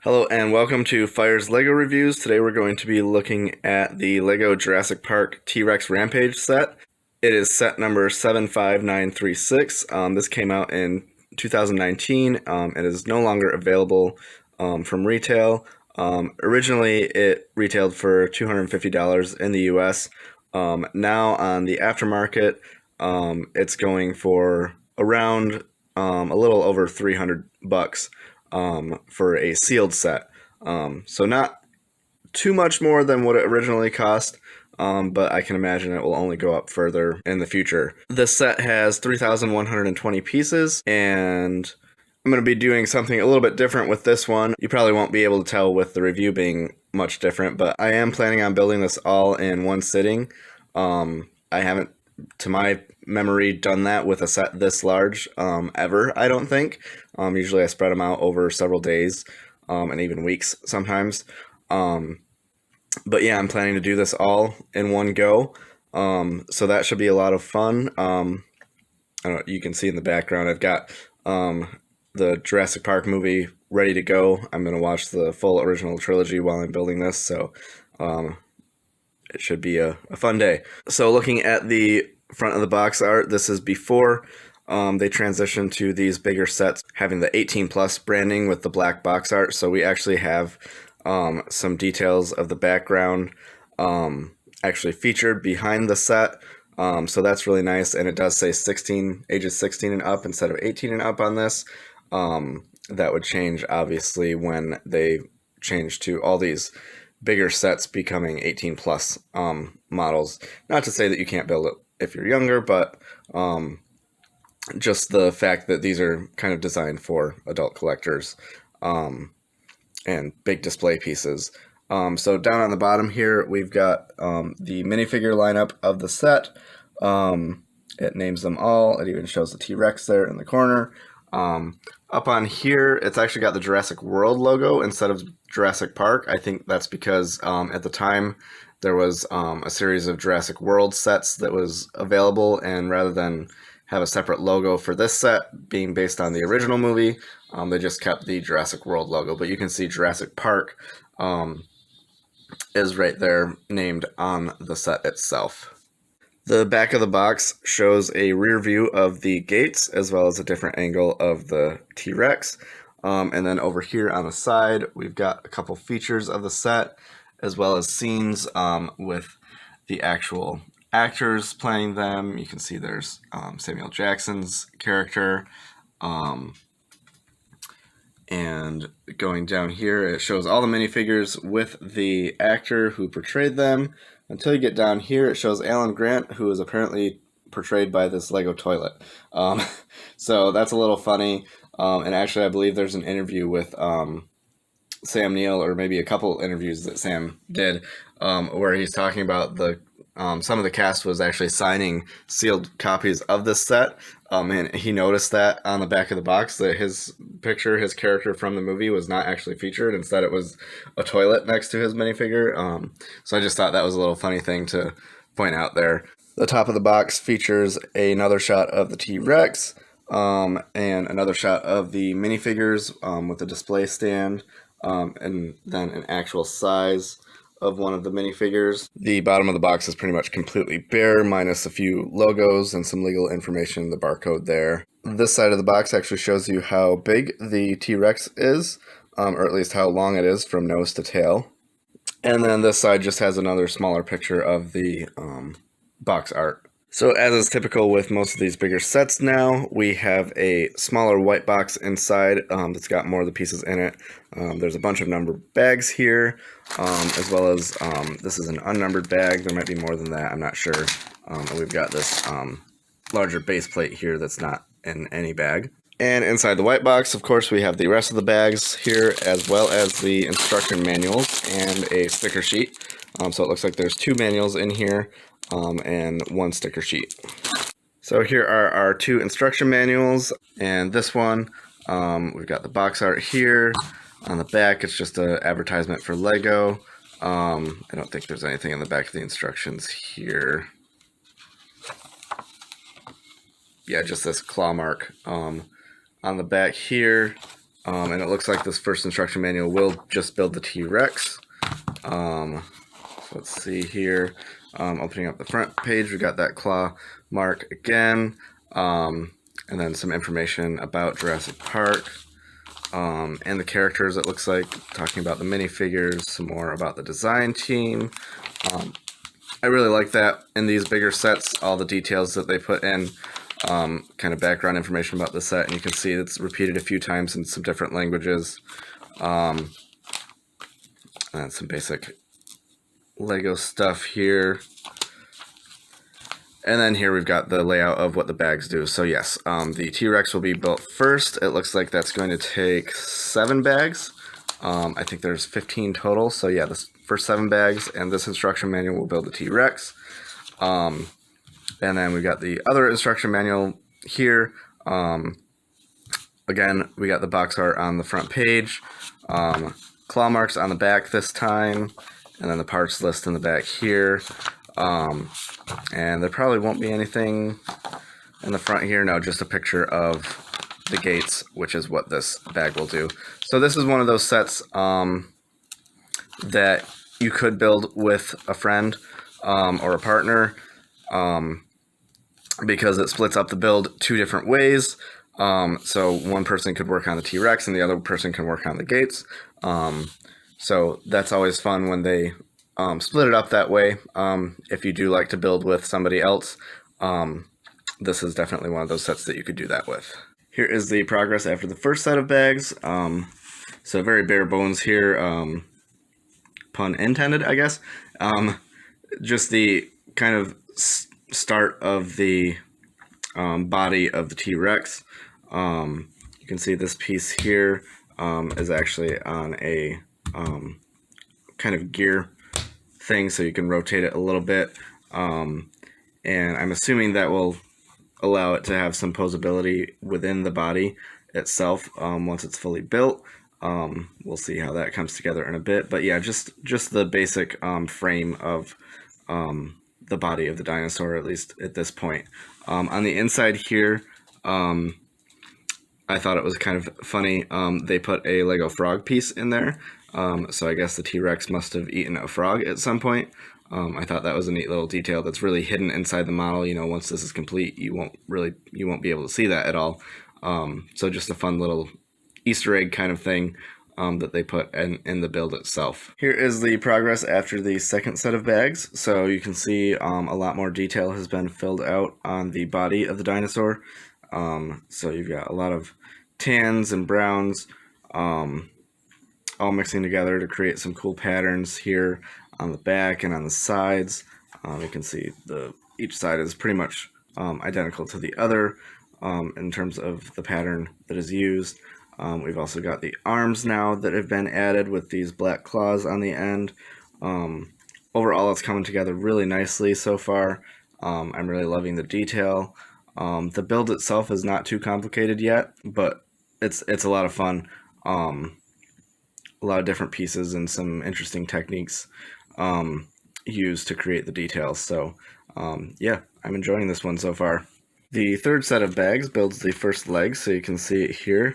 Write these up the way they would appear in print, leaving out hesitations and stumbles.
Hello and welcome to Phyre's LEGO Reviews. Today we're going to be looking at the LEGO Jurassic Park T-Rex Rampage set. It is set number 75936. This came out in 2019. It is no longer available from retail. Originally it retailed for $250 in the US. Now on the aftermarket, it's going for around a little over $300 for a sealed set. So not too much more than what it originally cost, but I can imagine it will only go up further in the future. This set has 3,120 pieces, and I'm going to be doing something a little bit different with this one. You probably won't be able to tell with the review being much different, but I am planning on building this all in one sitting. I haven't, to my memory, done that with a set this large ever, I don't think. Usually I spread them out over several days and even weeks sometimes. But yeah, I'm planning to do this all in one go. So that should be a lot of fun. I don't know, you can see in the background I've got the Jurassic Park movie ready to go. I'm going to watch the full original trilogy while I'm building this, so it should be a fun day. So looking at the front of the box art, this is before they transitioned to these bigger sets having the 18 plus branding with the black box art. So we actually have some details of the background actually featured behind the set. So that's really nice, and it does say ages 16 and up instead of 18 and up on this. That would change obviously when they change to all these bigger sets becoming 18 plus models. Not to say that you can't build it if you're younger, but just the fact that these are kind of designed for adult collectors and big display pieces. So down on the bottom here, we've got the minifigure lineup of the set. It names them all. It even shows the T-Rex there in the corner. Up on here, it's actually got the Jurassic World logo instead of Jurassic Park. I think that's because at the time there was a series of Jurassic World sets that was available, and rather than have a separate logo for this set being based on the original movie, they just kept the Jurassic World logo. But you can see Jurassic Park is right there named on the set itself. The back of the box shows a rear view of the gates as well as a different angle of the T-Rex. And then over here on the side, we've got a couple features of the set as well as scenes with the actual actors playing them. You can see there's Samuel Jackson's character. And going down here, it shows all the minifigures with the actor who portrayed them. Until you get down here, it shows Alan Grant, who is apparently portrayed by this Lego toilet. So that's a little funny. And actually, I believe there's an interview with Sam Neill, or maybe a couple interviews that Sam did, where he's talking about the some of the cast was actually signing sealed copies of this set, and he noticed that on the back of the box that his character from the movie was not actually featured. Instead, it was a toilet next to his minifigure. So I just thought that was a little funny thing to point out there. The top of the box features another shot of the T-Rex and another shot of the minifigures with the display stand, and then an actual size of one of the minifigures. The bottom of the box is pretty much completely bare, minus a few logos and some legal information, the barcode there. This side of the box actually shows you how big the T-Rex is, or at least how long it is from nose to tail. And then this side just has another smaller picture of the box art. So as is typical with most of these bigger sets now, we have a smaller white box inside that's got more of the pieces in it. There's a bunch of numbered bags here, as well as this is an unnumbered bag. There might be more than that, I'm not sure. And we've got this larger base plate here that's not in any bag. And inside the white box, of course, we have the rest of the bags here, as well as the instruction manuals and a sticker sheet. So it looks like there's two manuals in here and one sticker sheet. So here are our two instruction manuals, and this one, we've got the box art here. On the back, it's just an advertisement for LEGO. I don't think there's anything in the back of the instructions here. Yeah, just this claw mark on the back here. And it looks like this first instruction manual will just build the T-Rex. So let's see here. Opening up the front page, we got that claw mark again. And then some information about Jurassic Park. And the characters, it looks like, talking about the minifigures, some more about the design team. I really like that in these bigger sets, all the details that they put in, kind of background information about the set, and you can see it's repeated a few times in some different languages. And some basic Lego stuff here. And then here we've got the layout of what the bags do. So yes, the T-Rex will be built first. It looks like that's going to take 7 bags. I think there's 15 total. So yeah, this first 7 bags, and this instruction manual will build the T-Rex. And then we've got the other instruction manual here. Again, we got the box art on the front page. Claw marks on the back this time. And then the parts list in the back here. And there probably won't be anything in the front here. No, just a picture of the gates, which is what this bag will do. So this is one of those sets that you could build with a friend or a partner, because it splits up the build 2 different ways. So one person could work on the T-Rex and the other person can work on the gates. So that's always fun when they split it up that way. If you do like to build with somebody else, this is definitely one of those sets that you could do that with. Here is the progress after the first set of bags. So very bare bones here, pun intended, I guess. Just the kind of start of the body of the T-Rex. You can see this piece here is actually on a kind of gear thing, so you can rotate it a little bit, and I'm assuming that will allow it to have some posability within the body itself once it's fully built. We'll see how that comes together in a bit, but yeah, just the basic frame of the body of the dinosaur, at least at this point. On the inside here, I thought it was kind of funny. They put a Lego frog piece in there. So I guess the T-Rex must have eaten a frog at some point. I thought that was a neat little detail that's really hidden inside the model. You know, once this is complete, you won't be able to see that at all. So just a fun little Easter egg kind of thing that they put in the build itself. Here is the progress after the second set of bags. So you can see a lot more detail has been filled out on the body of the dinosaur. So you've got a lot of tans and browns, all mixing together to create some cool patterns here on the back and on the sides. You can see each side is pretty much identical to the other in terms of the pattern that is used. We've also got the arms now that have been added with these black claws on the end. Overall, it's coming together really nicely so far. I'm really loving the detail. The build itself is not too complicated yet, but it's a lot of fun. A lot of different pieces and some interesting techniques used to create the details. So yeah, I'm enjoying this one so far. The third set of bags builds the first leg, so you can see it here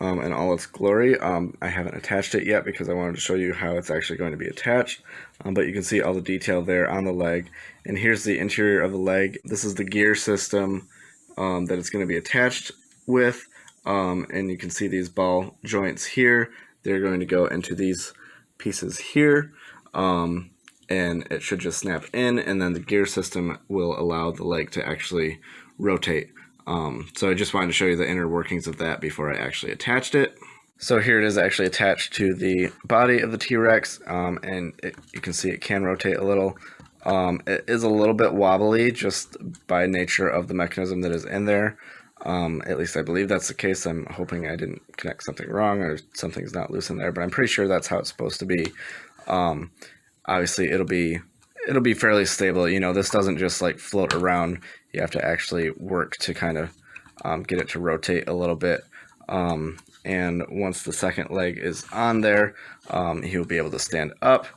in all its glory. I haven't attached it yet because I wanted to show you how it's actually going to be attached, but you can see all the detail there on the leg. And here's the interior of the leg. This is the gear system that it's going to be attached with, and you can see these ball joints here. They're going to go into these pieces here, and it should just snap in, and then the gear system will allow the leg to actually rotate. So I just wanted to show you the inner workings of that before I actually attached it. So here it is actually attached to the body of the T-Rex, and you can see it can rotate a little. It is a little bit wobbly just by nature of the mechanism that is in there. At least I believe that's the case. I'm hoping I didn't connect something wrong or something's not loose in there, but I'm pretty sure that's how it's supposed to be. Obviously it'll be fairly stable. You know, this doesn't just like float around. You have to actually work to kind of get it to rotate a little bit. And once the second leg is on there, he'll be able to stand up.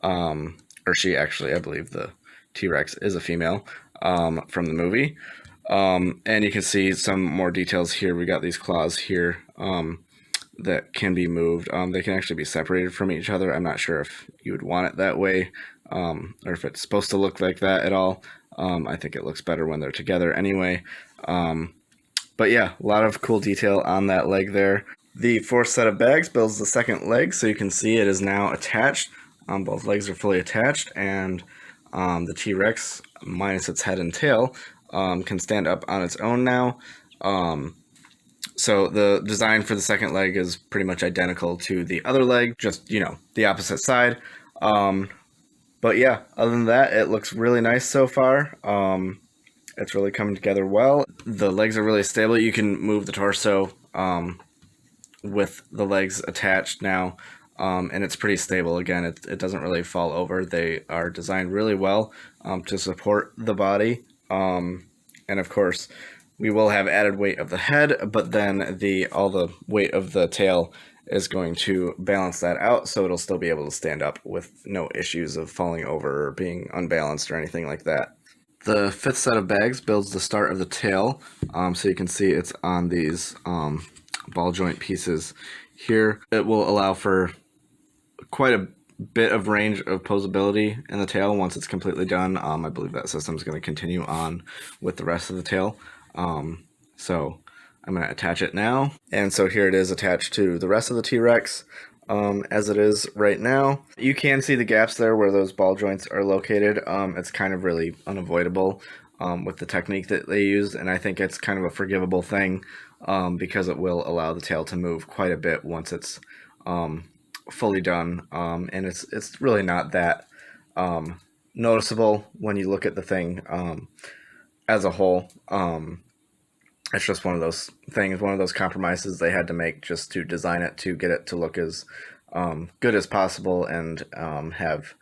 Or she actually, I believe the T-Rex is a female from the movie. And you can see some more details here. We got these claws here that can be moved. They can actually be separated from each other. I'm not sure if you would want it that way, or if it's supposed to look like that at all. I think it looks better when they're together anyway. But yeah, a lot of cool detail on that leg there. The fourth set of bags builds the second leg, so you can see it is now attached. Both legs are fully attached, and the T-Rex, minus its head and tail, can stand up on its own now. So the design for the second leg is pretty much identical to the other leg, just, the opposite side. But yeah, other than that, it looks really nice so far. It's really coming together well. The legs are really stable. You can move the torso with the legs attached now, and it's pretty stable. Again, it doesn't really fall over. They are designed really well to support the body. And of course, we will have added weight of the head, but then all the weight of the tail is going to balance that out, so it'll still be able to stand up with no issues of falling over or being unbalanced or anything like that. The fifth set of bags builds the start of the tail, so you can see it's on these ball joint pieces here. It will allow for quite a bit of range of posability in the tail once it's completely done. I believe that system is going to continue on with the rest of the tail. So I'm going to attach it now. And so here it is attached to the rest of the T-Rex as it is right now. You can see the gaps there where those ball joints are located. It's kind of really unavoidable with the technique that they use, and I think it's kind of a forgivable thing because it will allow the tail to move quite a bit once it's fully done, and it's really not that noticeable when you look at the thing as a whole. It's just one of those things, one of those compromises they had to make just to design it to get it to look as good as possible and have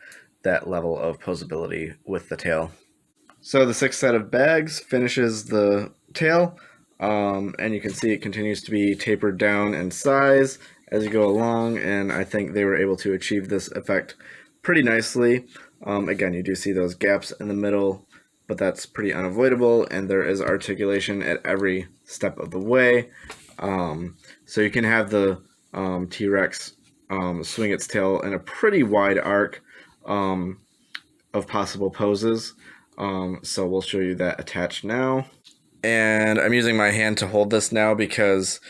that level of posability with the tail. So the sixth set of bags finishes the tail, and you can see it continues to be tapered down in size as you go along, and I think they were able to achieve this effect pretty nicely. Again, you do see those gaps in the middle, but that's pretty unavoidable, and there is articulation at every step of the way. So you can have the T-Rex swing its tail in a pretty wide arc of possible poses. So we'll show you that attached now. And I'm using my hand to hold this now because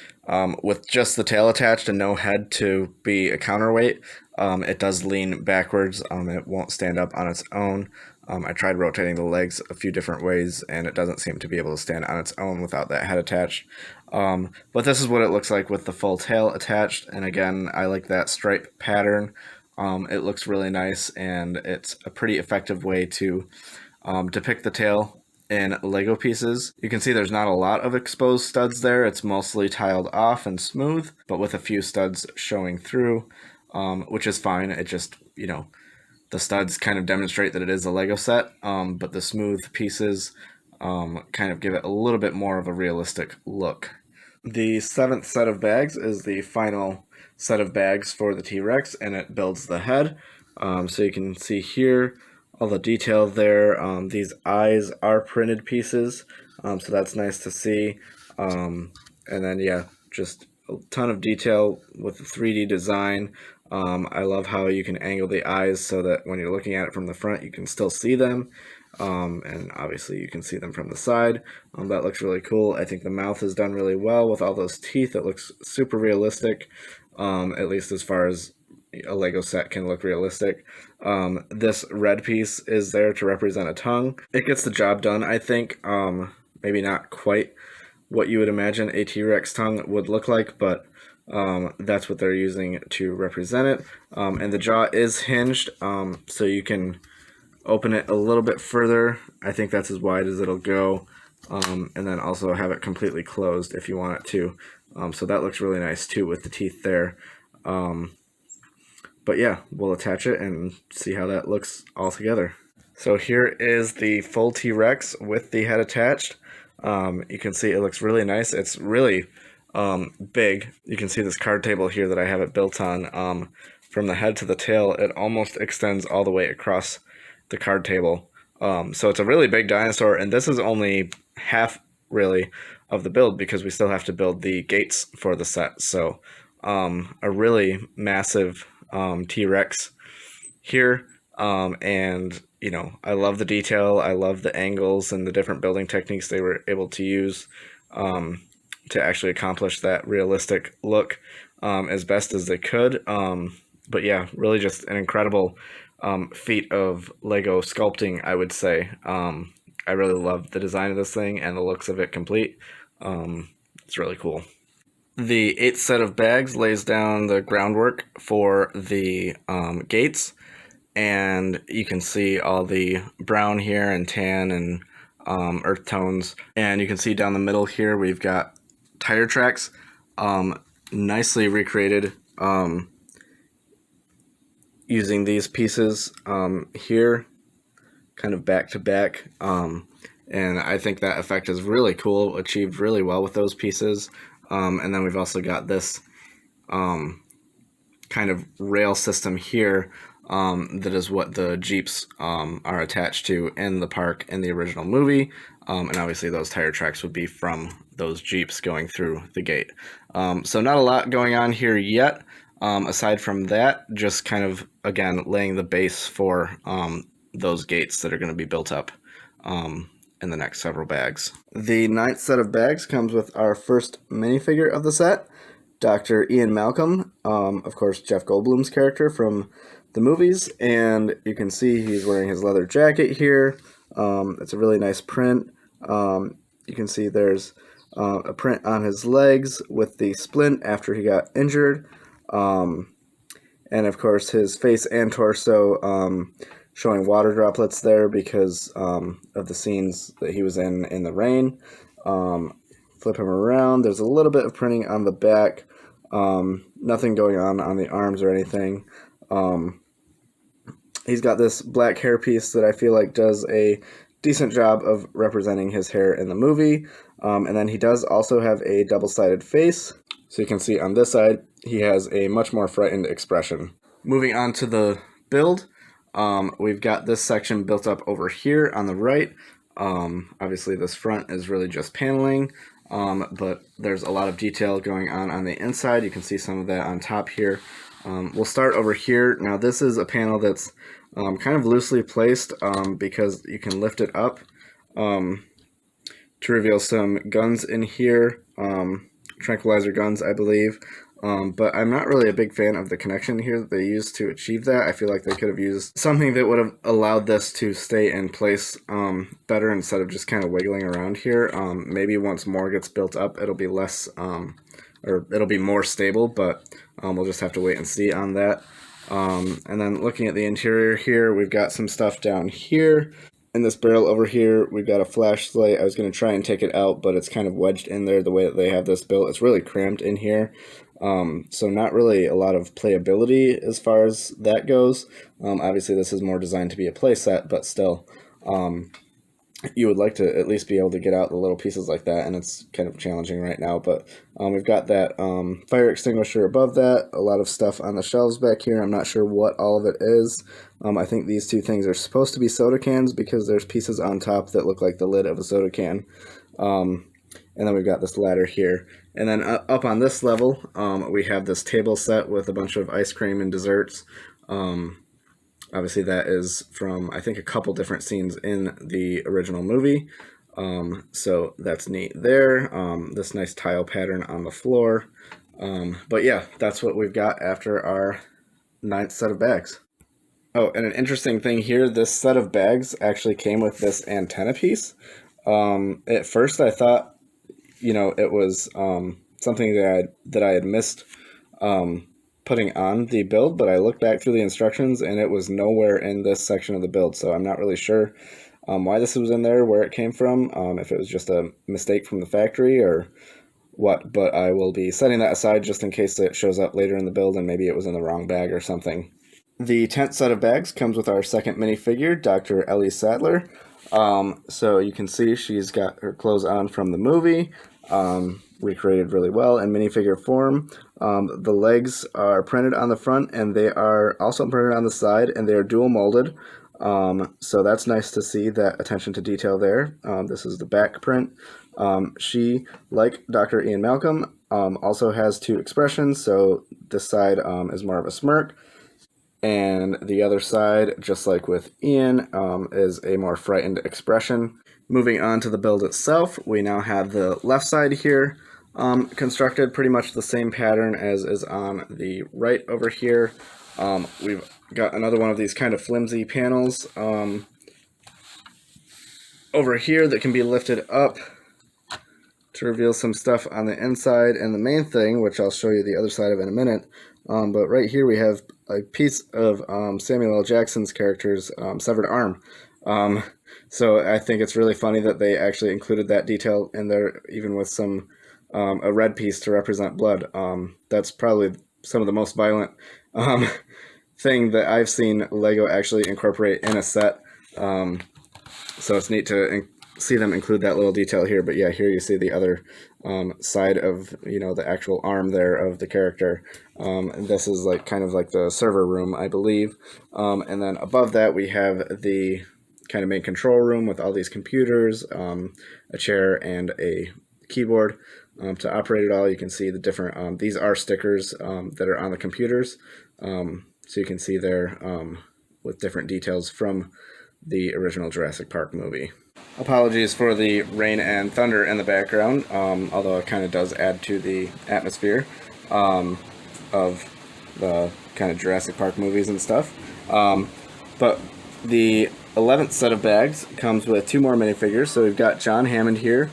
with just the tail attached and no head to be a counterweight, it does lean backwards. It won't stand up on its own. I tried rotating the legs a few different ways, and it doesn't seem to be able to stand on its own without that head attached. But this is what it looks like with the full tail attached, and again, I like that stripe pattern. It looks really nice, and it's a pretty effective way to depict the tail in Lego pieces. You can see there's not a lot of exposed studs there. It's mostly tiled off and smooth, but with a few studs showing through, which is fine. It just, the studs kind of demonstrate that it is a Lego set, but the smooth pieces kind of give it a little bit more of a realistic look. The seventh set of bags is the final set of bags for the T-Rex, and it builds the head. So you can see here all the detail there. These eyes are printed pieces, so that's nice to see. And then, yeah, just a ton of detail with the 3D design. I love how you can angle the eyes so that when you're looking at it from the front, you can still see them. And obviously you can see them from the side. That looks really cool. I think the mouth is done really well with all those teeth. It looks super realistic, at least as far as a Lego set can look realistic. This red piece is there to represent a tongue. It gets the job done, I think. Maybe not quite what you would imagine a T-Rex tongue would look like, but that's what they're using to represent it. And the jaw is hinged, so you can open it a little bit further. I think that's as wide as it'll go, and then also have it completely closed if you want it to. So that looks really nice too with the teeth there. But yeah, we'll attach it and see how that looks all together. So here is the full T-Rex with the head attached. You can see it looks really nice. It's really big. You can see this card table here that I have it built on. From the head to the tail, it almost extends all the way across the card table. So it's a really big dinosaur, and this is only half, really, of the build because we still have to build the gates for the set. So a really massive T-Rex here. And, you know, I love the detail. I love the angles and the different building techniques they were able to use to actually accomplish that realistic look as best as they could. But yeah, really just an incredible feat of Lego sculpting, I would say. I really love the design of this thing and the looks of it complete. It's really cool. The 8th set of bags lays down the groundwork for the gates, and you can see all the brown here and tan and earth tones. And you can see down the middle here we've got tire tracks, nicely recreated using these pieces here, kind of back to back. And I think that effect is really cool, achieved really well with those pieces. And then we've also got this kind of rail system here that is what the Jeeps are attached to in the park in the original movie. And obviously those tire tracks would be from those Jeeps going through the gate. So not a lot going on here yet. Aside from that, just kind of, again, laying the base for those gates that are going to be built up in the next several bags. The 9th set of bags comes with our first minifigure of the set, Dr. Ian Malcolm, of course, Jeff Goldblum's character from the movies, and you can see he's wearing his leather jacket here. It's a really nice print. You can see there's a print on his legs with the splint after he got injured. And of course his face and torso showing water droplets there because of the scenes that he was in the rain. Flip him around. There's a little bit of printing on the back. Nothing going on the arms or anything. He's got this black hairpiece that I feel like does a decent job of representing his hair in the movie. And then he does also have a double-sided face. So you can see on this side, he has a much more frightened expression. Moving on to the build, we've got this section built up over here on the right. Obviously this front is really just paneling, but there's a lot of detail going on the inside. You can see some of that on top here. We'll start over here. Now this is a panel that's kind of loosely placed because you can lift it up to reveal some guns in here. Tranquilizer guns, I believe. But I'm not really a big fan of the connection here that they used to achieve that. I feel like they could have used something that would have allowed this to stay in place better instead of just kind of wiggling around here. Maybe once more gets built up, it'll be less, or it'll be more stable, but we'll just have to wait and see on that. And then looking at the interior here, we've got some stuff down here. In this barrel over here, we've got a flashlight. I was going to try and take it out, but it's kind of wedged in there the way that they have this built. It's really cramped in here. So not really a lot of playability as far as that goes. Obviously, this is more designed to be a play set, but still, you would like to at least be able to get out the little pieces like that, and it's kind of challenging right now. But we've got that fire extinguisher above that, a lot of stuff on the shelves back here. I'm not sure what all of it is. I think these two things are supposed to be soda cans because there's pieces on top that look like the lid of a soda can. And then we've got this ladder here. And then up on this level, we have this table set with a bunch of ice cream and desserts. Obviously that is from, I think, a couple different scenes in the original movie. So that's neat there. This nice tile pattern on the floor. But yeah, that's what we've got after our 9th set of bags. Oh, and an interesting thing here, this set of bags actually came with this antenna piece. At first I thought, it was something that I had missed putting on the build, but I looked back through the instructions and it was nowhere in this section of the build, so I'm not really sure why this was in there, where it came from, if it was just a mistake from the factory or what, but I will be setting that aside just in case it shows up later in the build and maybe it was in the wrong bag or something. The 10th set of bags comes with our second minifigure, Dr. Ellie Sattler. So you can see she's got her clothes on from the movie, recreated really well in minifigure form. The legs are printed on the front and they are also printed on the side, and they are dual molded. So that's nice to see that attention to detail there. This is the back print. She, like Dr. Ian Malcolm, also has two expressions, so this side is more of a smirk, and the other side, just like with Ian, is a more frightened expression. Moving on to the build itself, we now have the left side here constructed pretty much the same pattern as is on the right over here. We've got another one of these kind of flimsy panels over here that can be lifted up to reveal some stuff on the inside, and the main thing, which I'll show you the other side of in a minute, but right here we have a piece of Samuel L. Jackson's character's severed arm. So I think it's really funny that they actually included that detail in there, even with some a red piece to represent blood. That's probably some of the most violent thing that I've seen LEGO actually incorporate in a set. So it's neat to see them include that little detail here. But yeah, here you see the other side of, you know, the actual arm there of the character. And this is like kind of like the server room, I believe. And then above that we have the kind of main control room with all these computers, a chair and a keyboard. To operate it all, you can see the different, these are stickers that are on the computers. So you can see there with different details from the original Jurassic Park movie. Apologies for the rain and thunder in the background, although it kind of does add to the atmosphere of the kind of Jurassic Park movies and stuff. But the 11th set of bags comes with two more minifigures. So we've got John Hammond here.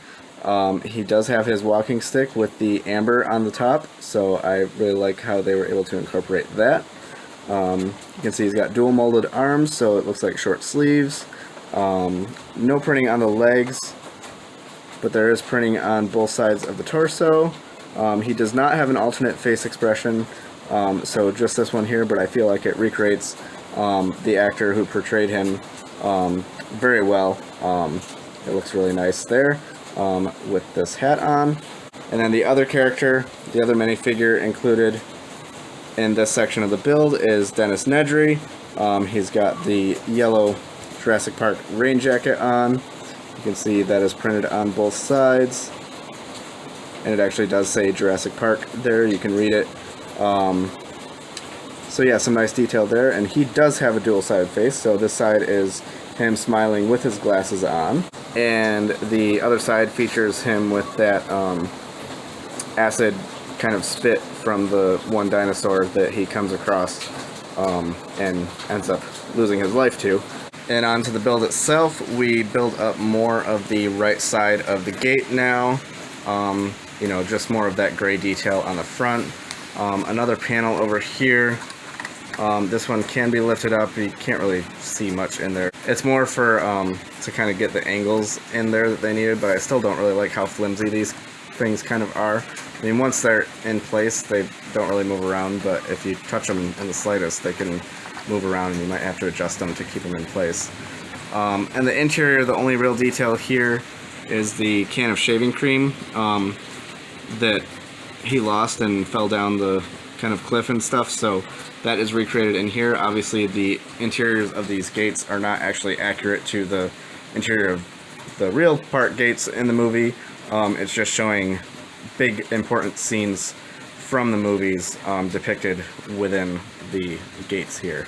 He does have his walking stick with the amber on the top, so I really like how they were able to incorporate that. You can see he's got dual molded arms, so it looks like short sleeves. No printing on the legs, but there is printing on both sides of the torso. He does not have an alternate face expression, so just this one here, but I feel like it recreates the actor who portrayed him very well. It looks really nice there with this hat on. And then the other character, the other minifigure included in this section of the build is Dennis Nedry. He's got the yellow Jurassic Park rain jacket on. You can see that is printed on both sides, and it actually does say Jurassic Park there. You can read it. So yeah, some nice detail there, and he does have a dual-sided face. So this side is him smiling with his glasses on, and the other side features him with that acid kind of spit from the one dinosaur that he comes across and ends up losing his life to. And on to the build itself, we build up more of the right side of the gate now. You know, just more of that gray detail on the front. Another panel over here. This one can be lifted up. You can't really see much in there. It's more for to kind of get the angles in there that they needed, but I still don't really like how flimsy these things kind of are. I mean, once they're in place, they don't really move around, but if you touch them in the slightest, they can move around, and you might have to adjust them to keep them in place. And the interior, the only real detail here is the can of shaving cream that he lost and fell down the kind of cliff and stuff, so that is recreated in here. Obviously, the interiors of these gates are not actually accurate to the interior of the real park gates in the movie. It's just showing big important scenes from the movies depicted within the gates here.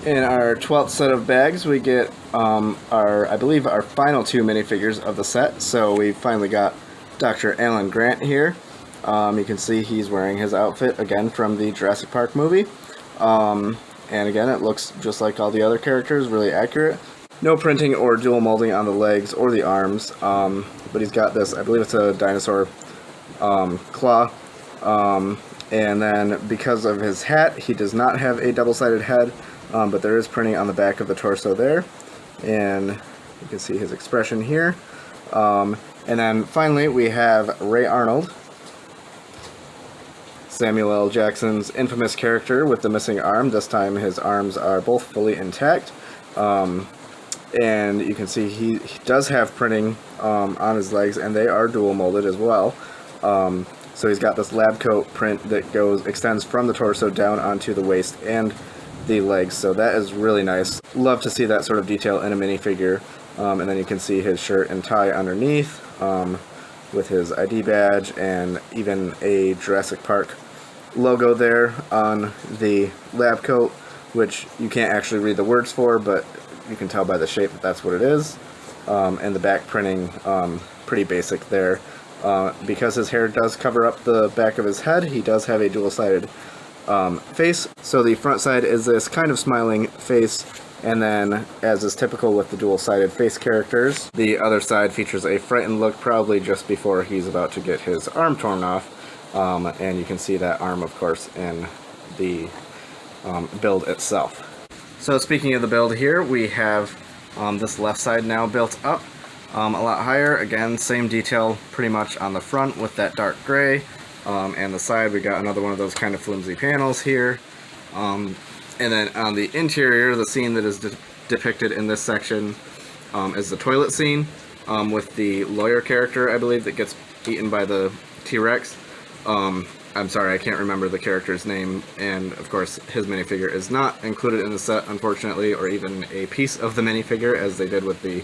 In our 12th set of bags, we get I believe our final two minifigures of the set. So we finally got Dr. Alan Grant here. You can see he's wearing his outfit again from the Jurassic Park movie. And again, it looks just like all the other characters, really accurate. No printing or dual molding on the legs or the arms, but he's got this, I believe it's a dinosaur claw. And then because of his hat, he does not have a double-sided head, but there is printing on the back of the torso there. And you can see his expression here. And then finally we have Ray Arnold, Samuel L. Jackson's infamous character with the missing arm. This time his arms are both fully intact. And you can see he does have printing on his legs, and they are dual molded as well. So he's got this lab coat print that extends from the torso down onto the waist and the legs, so that is really nice. Love to see that sort of detail in a minifigure. And then you can see his shirt and tie underneath. with his ID badge and even a Jurassic Park logo there on the lab coat, which you can't actually read the words for, but you can tell by the shape that that's what it is. And the back printing, pretty basic there. Because his hair does cover up the back of his head, he does have a dual-sided face. So the front side is this kind of smiling face, and then, as is typical with the dual-sided face characters, the other side features a frightened look, probably just before he's about to get his arm torn off. And you can see that arm, of course, in the build itself. So speaking of the build here, we have this left side now built up a lot higher. Again, same detail pretty much on the front with that dark gray. And the side, we got another one of those kind of flimsy panels here. And then on the interior, the scene that is depicted in this section is the toilet scene with the lawyer character, I believe, that gets eaten by the T-Rex. I'm sorry, I can't remember the character's name, and of course his minifigure is not included in the set, unfortunately, or even a piece of the minifigure, as they did with the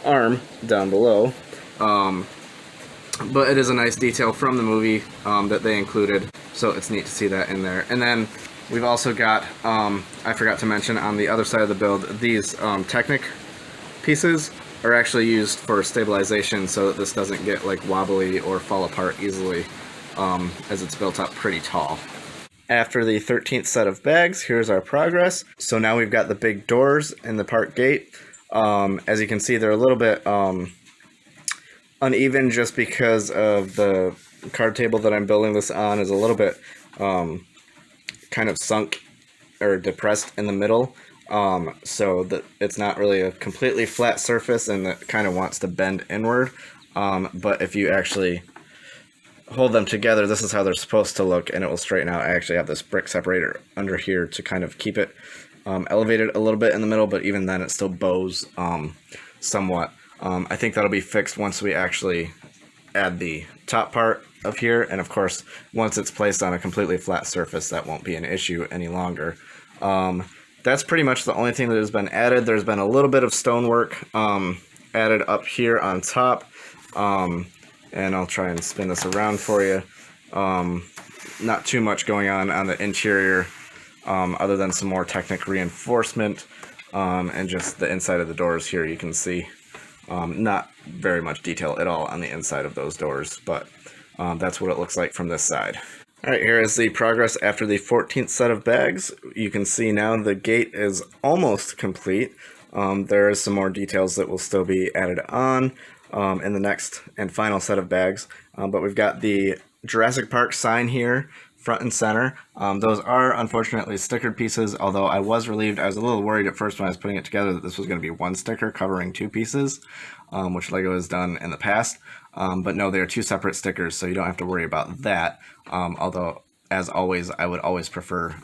arm down below. But it is a nice detail from the movie that they included, so it's neat to see that in there. And then we've also got, I forgot to mention on the other side of the build, these Technic pieces are actually used for stabilization so that this doesn't get like wobbly or fall apart easily, as it's built up pretty tall. After the 13th set of bags, here's our progress. So now we've got the big doors in the park gate. As you can see, they're a little bit uneven just because of the card table that I'm building this on is a little bit kind of sunk or depressed in the middle. So that it's not really a completely flat surface, and it kind of wants to bend inward. But if you actually hold them together, this is how they're supposed to look, and it will straighten out. I actually have this brick separator under here to kind of keep it elevated a little bit in the middle, but even then it still bows somewhat. I think that'll be fixed once we actually add the top part of here, and of course once it's placed on a completely flat surface, that won't be an issue any longer. That's pretty much the only thing that has been added. There's been a little bit of stonework added up here on top, and I'll try and spin this around for you. Not too much going on the interior, other than some more Technic reinforcement, and just the inside of the doors here you can see. Not very much detail at all on the inside of those doors, but that's what it looks like from this side. Alright, here is the progress after the 14th set of bags. You can see now the gate is almost complete. There is some more details that will still be added on in the next and final set of bags. But we've got the Jurassic Park sign here, front and center. Those are unfortunately stickered pieces, although I was relieved. I was a little worried at first when I was putting it together that this was going to be one sticker covering two pieces, which LEGO has done in the past. But no, they are two separate stickers, so you don't have to worry about that. Although, as always, I would always prefer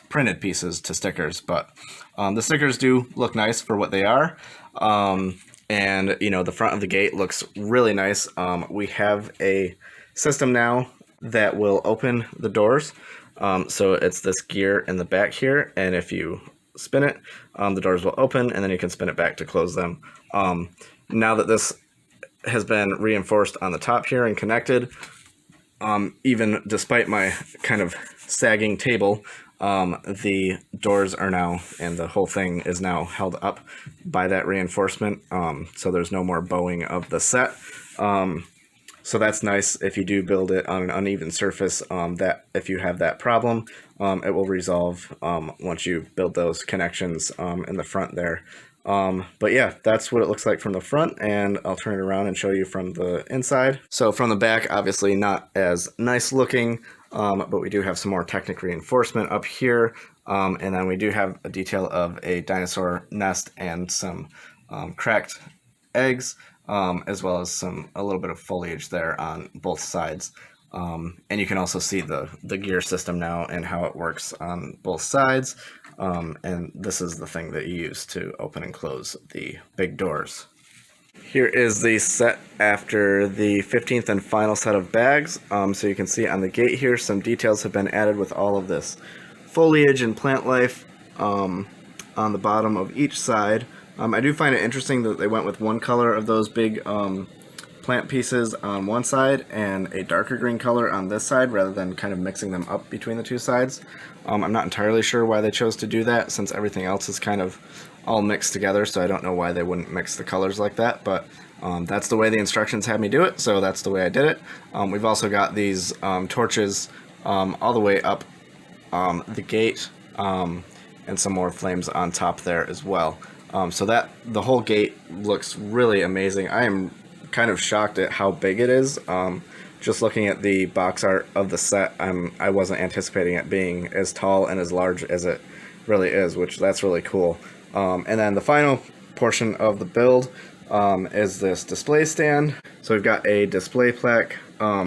printed pieces to stickers. But the stickers do look nice for what they are. And, you know, the front of the gate looks really nice. We have a system now that will open the doors. So it's this gear in the back here, and if you spin it, the doors will open, and then you can spin it back to close them. Now that this has been reinforced on the top here and connected, even despite my kind of sagging table, the doors are now, and the whole thing is now held up by that reinforcement, so there's no more bowing of the set. So that's nice if you do build it on an uneven surface, that if you have that problem, it will resolve once you build those connections in the front there. But yeah, that's what it looks like from the front, and I'll turn it around and show you from the inside. So from the back, obviously not as nice looking, but we do have some more Technic reinforcement up here, and then we do have a detail of a dinosaur nest and some cracked eggs, as well as a little bit of foliage there on both sides. And you can also see the gear system now and how it works on both sides. And this is the thing that you use to open and close the big doors. Here is the set after the 15th and final set of bags. So you can see on the gate here, some details have been added with all of this foliage and plant life on the bottom of each side. I do find it interesting that they went with one color of those big plant plant pieces on one side and a darker green color on this side rather than kind of mixing them up between the two sides. I'm not entirely sure why they chose to do that since everything else is kind of all mixed together, so I don't know why they wouldn't mix the colors like that, but that's the way the instructions had me do it, so that's the way I did it. We've also got these torches all the way up the gate and some more flames on top there as well. So that the whole gate looks really amazing. I am kind of shocked at how big it is. Just looking at the box art of the set, I wasn't anticipating it being as tall and as large as it really is, which that's really cool. And then the final portion of the build is this display stand. So we've got a display plaque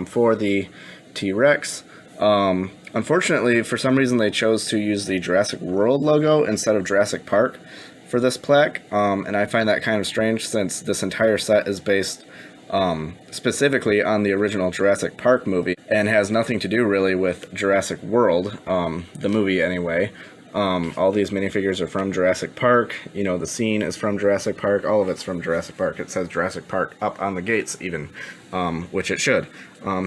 for the T-Rex. Unfortunately, for some reason they chose to use the Jurassic World logo instead of Jurassic Park for this plaque, and I find that kind of strange since this entire set is based specifically on the original Jurassic Park movie and has nothing to do really with Jurassic World, the movie anyway. All these minifigures are from Jurassic Park, you know, the scene is from Jurassic Park, all of it's from Jurassic Park. It says Jurassic Park up on the gates even, which it should.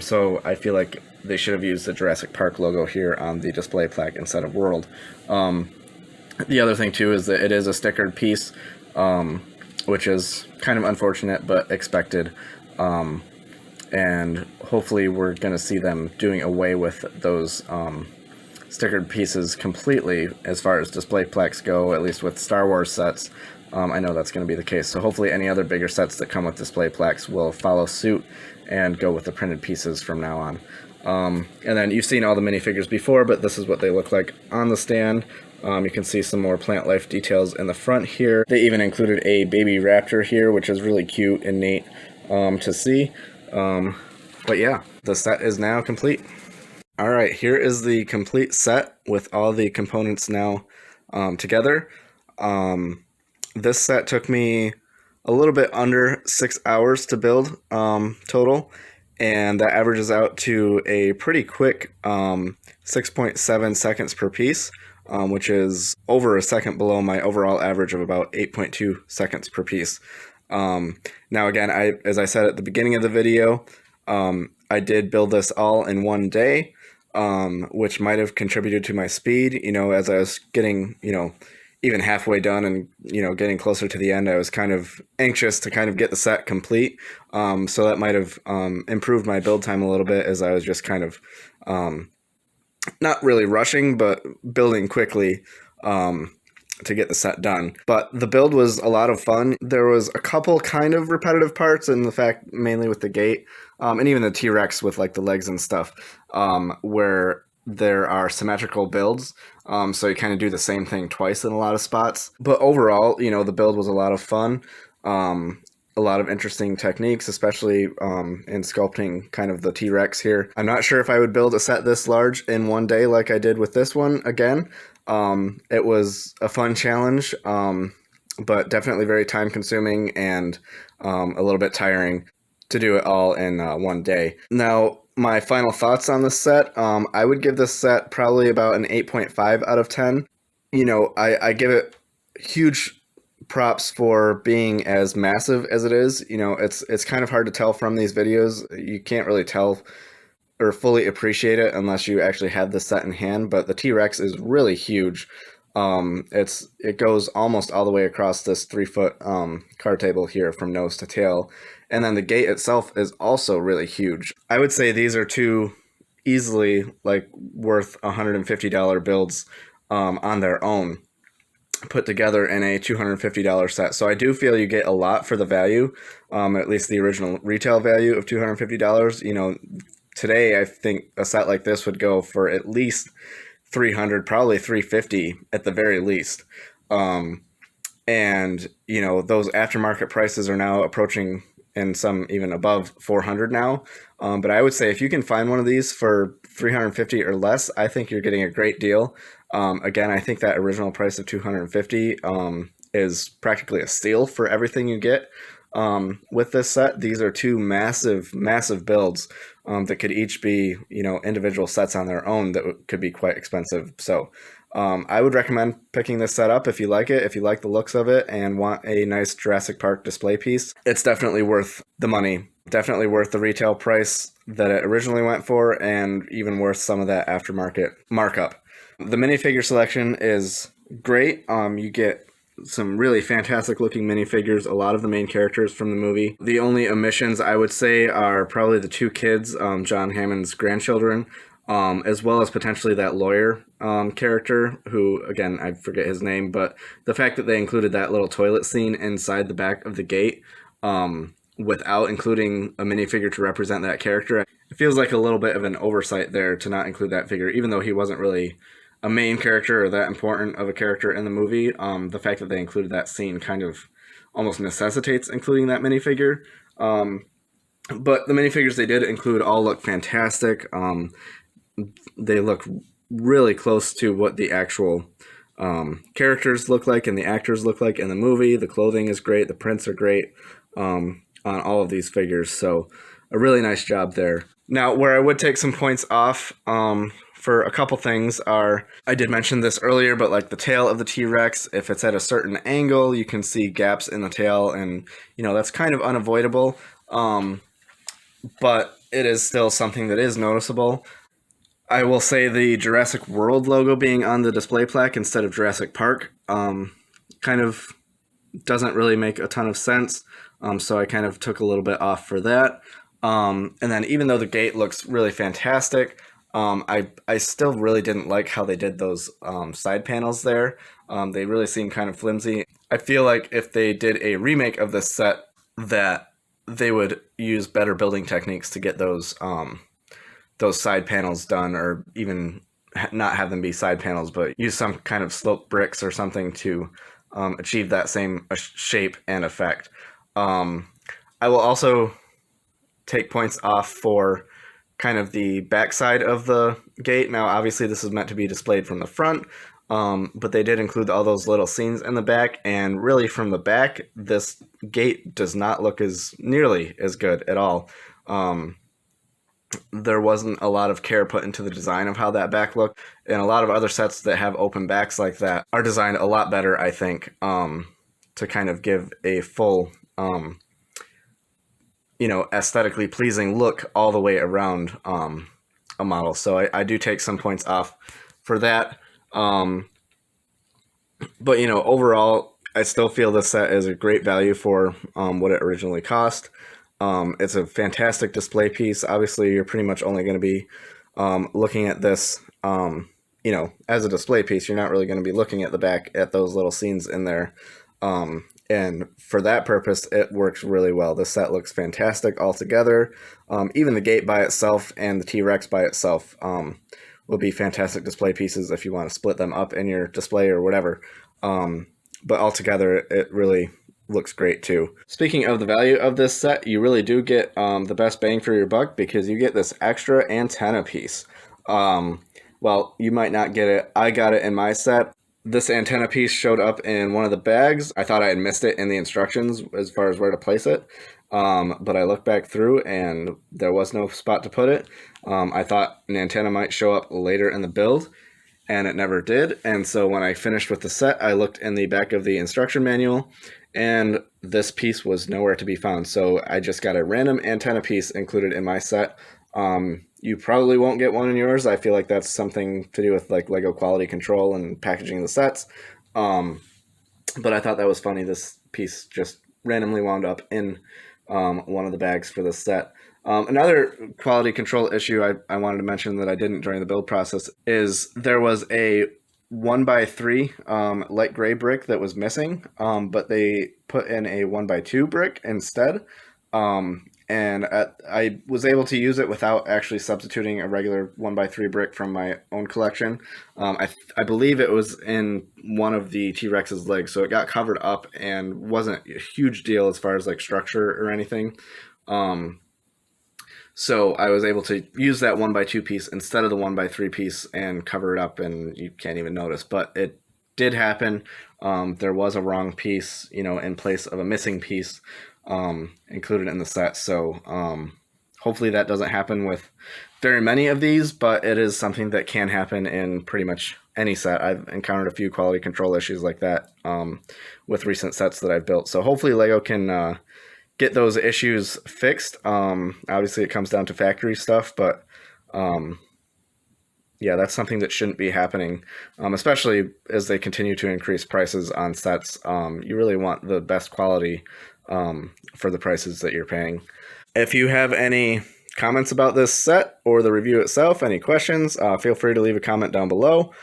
So I feel like they should have used the Jurassic Park logo here on the display plaque instead of World. The other thing too is that it is a stickered piece, which is kind of unfortunate but expected. And hopefully we're going to see them doing away with those stickered pieces completely as far as display plaques go, at least with Star Wars sets. I know that's going to be the case. So hopefully any other bigger sets that come with display plaques will follow suit and go with the printed pieces from now on. And then you've seen all the minifigures before, but this is what they look like on the stand. You can see some more plant life details in the front here. They even included a baby raptor here, which is really cute and neat to see. But yeah, the set is now complete. Alright, here is the complete set with all the components now together. This set took me a little bit under 6 hours to build total, and that averages out to a pretty quick 6.7 seconds per piece, which is over a second below my overall average of about 8.2 seconds per piece. Now again, as I said at the beginning of the video, I did build this all in one day, which might have contributed to my speed. You know, as I was getting, even halfway done and, getting closer to the end, I was kind of anxious to kind of get the set complete. So that might have improved my build time a little bit, as I was just kind of not really rushing, but building quickly to get the set done. But the build was a lot of fun. There was a couple kind of repetitive parts, and the fact mainly with the gate, and even the T-Rex with like the legs and stuff, where there are symmetrical builds. So you kind of do the same thing twice in a lot of spots. But overall, the build was a lot of fun. A lot of interesting techniques, especially in sculpting kind of the T-Rex here. I'm not sure if I would build a set this large in one day like I did with this one again. It was a fun challenge, but definitely very time consuming and a little bit tiring to do it all in one day. Now, my final thoughts on this set, I would give this set probably about an 8.5 out of 10. I give it huge props for being as massive as it is. It's kind of hard to tell from these videos. You can't really tell or fully appreciate it unless you actually have the set in hand, but the T-Rex is really huge. It goes almost all the way across this 3-foot card table here from nose to tail. And then the gate itself is also really huge. I would say these are two easily worth $150 builds on their own, put together in a $250 set. So I do feel you get a lot for the value, at least the original retail value of $250. Today I think a set like this would go for at least $300, probably $350 at the very least. And those aftermarket prices are now approaching, and some even above, $400 now. But I would say if you can find one of these for $350 or less, I think you're getting a great deal. Again, I think that original price of $250 is practically a steal for everything you get with this set. These are two massive, massive builds that could each be, individual sets on their own that could be quite expensive. So I would recommend picking this set up if you like it, if you like the looks of it and want a nice Jurassic Park display piece. It's definitely worth the money, definitely worth the retail price that it originally went for, and even worth some of that aftermarket markup. The minifigure selection is great. You get some really fantastic looking minifigures, a lot of the main characters from the movie. The only omissions I would say are probably the two kids, John Hammond's grandchildren, as well as potentially that lawyer character who, again, I forget his name, but the fact that they included that little toilet scene inside the back of the gate without including a minifigure to represent that character, it feels like a little bit of an oversight there to not include that figure, even though he wasn't really a main character or that important of a character in the movie. The fact that they included that scene kind of almost necessitates including that minifigure. But the minifigures they did include all look fantastic. They look really close to what the actual characters look like and the actors look like in the movie. The clothing is great. The prints are great on all of these figures. So a really nice job there. Now, where I would take some points off for a couple things are, I did mention this earlier, but like the tail of the T-Rex, if it's at a certain angle, you can see gaps in the tail, and that's kind of unavoidable. But it is still something that is noticeable. I will say the Jurassic World logo being on the display plaque instead of Jurassic Park kind of doesn't really make a ton of sense. So I kind of took a little bit off for that. And then even though the gate looks really fantastic, I still really didn't like how they did those side panels there. They really seem kind of flimsy. I feel like if they did a remake of this set, that they would use better building techniques to get those side panels done, or even not have them be side panels, but use some kind of sloped bricks or something to achieve that same shape and effect. I will also take points off for kind of the backside of the gate. Now, obviously, this is meant to be displayed from the front, but they did include all those little scenes in the back, and really from the back, this gate does not look nearly as good at all. There wasn't a lot of care put into the design of how that back looked, and a lot of other sets that have open backs like that are designed a lot better, I think, to kind of give a full aesthetically pleasing look all the way around a model. So I do take some points off for that. But overall, I still feel this set is a great value for what it originally cost. It's a fantastic display piece. Obviously, you're pretty much only going to be looking at this, as a display piece. You're not really going to be looking at the back at those little scenes in there. And for that purpose, it works really well. This set looks fantastic altogether. Even the gate by itself and the T-Rex by itself will be fantastic display pieces if you want to split them up in your display or whatever. But altogether, it really looks great too. Speaking of the value of this set, you really do get the best bang for your buck, because you get this extra antenna piece. Well, you might not get it. I got it in my set. This antenna piece showed up in one of the bags. I thought I had missed it in the instructions as far as where to place it. But I looked back through and there was no spot to put it. I thought an antenna might show up later in the build, and it never did. And so when I finished with the set, I looked in the back of the instruction manual, and this piece was nowhere to be found. So I just got a random antenna piece included in my set. You probably won't get one in yours. I feel like that's something to do with like LEGO quality control and packaging the sets. But I thought that was funny. This piece just randomly wound up in one of the bags for this set. Another quality control issue I wanted to mention that I didn't during the build process is there was a 1x3 light gray brick that was missing, but they put in a 1x2 brick instead. And I was able to use it without actually substituting a regular 1x3 brick from my own collection. I believe it was in one of the T-Rex's legs, so it got covered up and wasn't a huge deal as far as like structure or anything. So I was able to use that 1x2 piece instead of the 1x3 piece and cover it up, and you can't even notice. But it did happen. There was a wrong piece, in place of a missing piece included in the set. So hopefully that doesn't happen with very many of these, but it is something that can happen in pretty much any set. I've encountered a few quality control issues like that with recent sets that I've built. So hopefully LEGO can get those issues fixed. Obviously, it comes down to factory stuff, but yeah, that's something that shouldn't be happening, especially as they continue to increase prices on sets. You really want the best quality for the prices that you're paying. If you have any comments about this set or the review itself, any questions, feel free to leave a comment down below.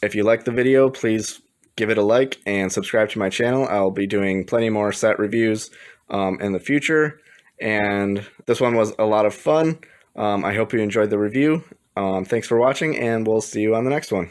If you like the video, please give it a like and subscribe to my channel. I'll be doing plenty more set reviews in the future. And this one was a lot of fun. I hope you enjoyed the review. Thanks for watching, and we'll see you on the next one.